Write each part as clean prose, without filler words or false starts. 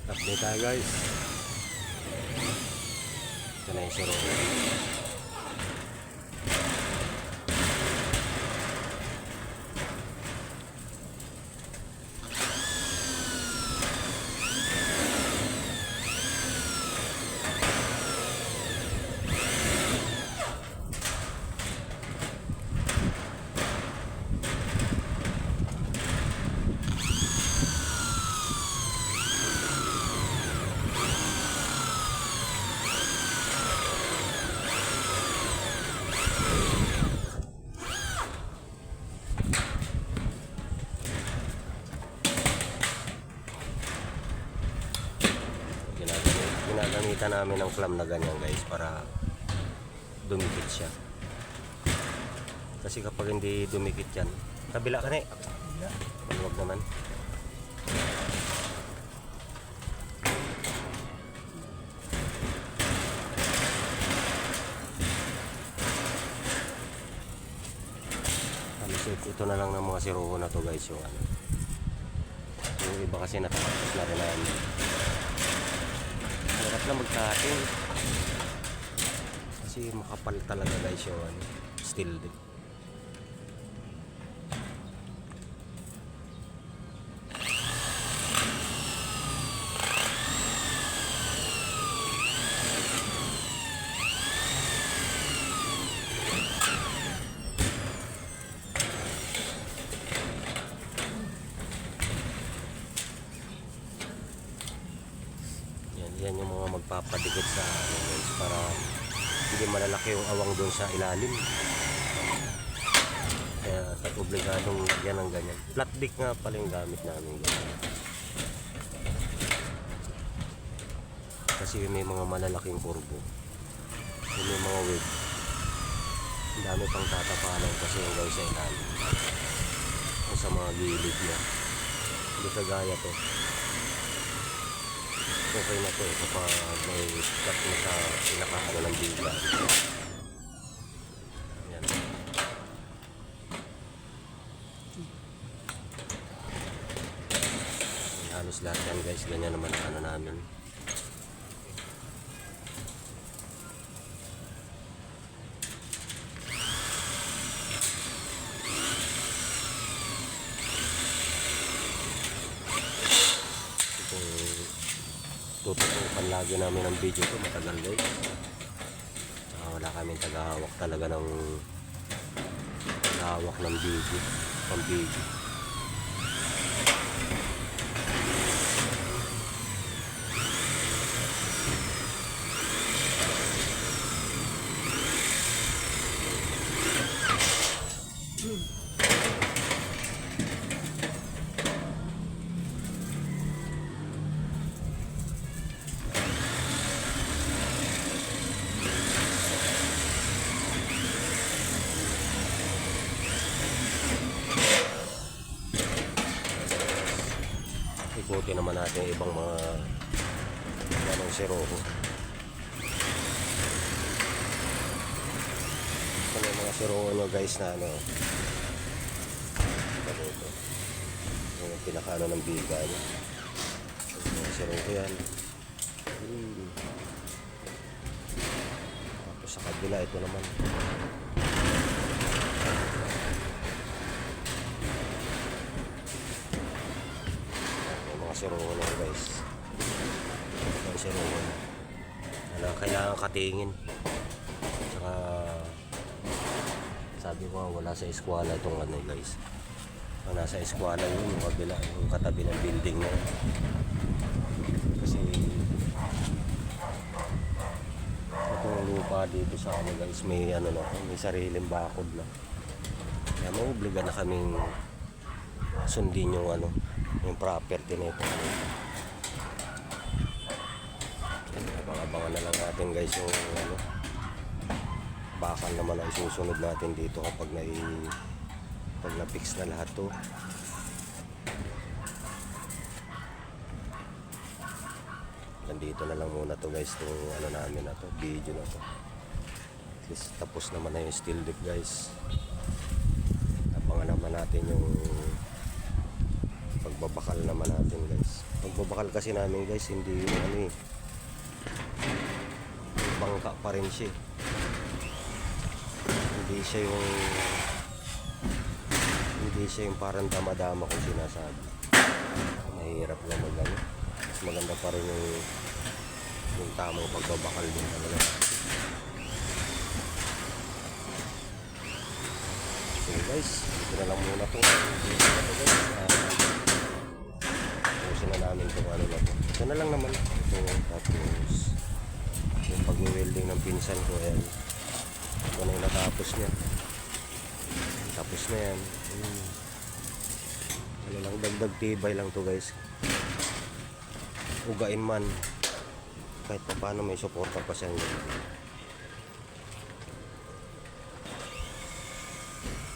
Update tayo guys. Ito na yung siro. Ginagamitan namin ng clam na ganyan guys para dumikit siya. Kasi kapag hindi dumikit yan, kabila ka na eh. Huwag naman. Ito na lang ng mga siruho na to guys, yung ano. Yung iba kasi natatapos na rin namin. Hirap na magkating kasi makapal talaga guys yung ano, steel dip. Yan yung mga magpapadikit sa ano guys, para hindi malalaki yung awang doon sa ilalim. Kaya obligadong lagyan ng ganyan. Flat dick nga pala yung gamit namin guys. Kasi may mga malalaking kurbo, may mga wave, ang dami pang tatapalan kasi yung guys sa ilalim o sa mga gilid niya. Hindi kagaya to. Okay na to eh kapag may cut mo sa pinakaano ng biga. Yan. Halos lahat yan guys, ganyan naman ang ano namin. Tututukan lagi namin ang video ko, matagal guys. Saka wala kaming tagahawak talaga ng tagahawak ng video, pang video. Ikutin naman natin ibang mga anong siroho. Ito na yung mga siroho nyo guys na ano, ito yung pinakaano ng biga nyo. Yung mga siroho yan. Tapos sa kabila ito naman. Siruho na guys. Ito ang siruho na. Ano, kailangan katingin. Tsaka sabi ko wala sa eskwala itong ano guys. Ang nasa eskwala yun, yung kabila, yung katabi ng building na yun. Kasi itong lupa dito sa ano guys, may ano na, may sariling bakod na. Kaya mauobliga na kaming sundin yung ano, yung property nito. Abang-abangan na lang natin guys yung ano, bakal naman ay susunod natin dito kapag na-fix na lahat to. Nandito na lang muna to guys, yung ano namin na to, video na to. At least tapos naman na yung steel dip guys. Abangan naman natin yung pagbabakal naman natin guys. pagbabakal kasi namin guys, hindi yung ano eh, bangka pa rin siya. Hindi siya yung parang dama-dama kung sinasabi. Mahirap lang mag-ano. Mas maganda pa rin yung tamang pagbabakal din talaga. So guys, ito na lang muna to. Pusin na namin itong ano na to. Ito na lang naman. Ito, tapos yung pag-welding ng pinsan ko, ayan. Ito na yung natapos niya. Tapos na yan. Ano lang, dagdag tibay lang to guys. Ugain man. Kahit pa paano may suporta pa siya.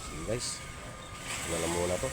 Sige guys. Ito na lang muna to.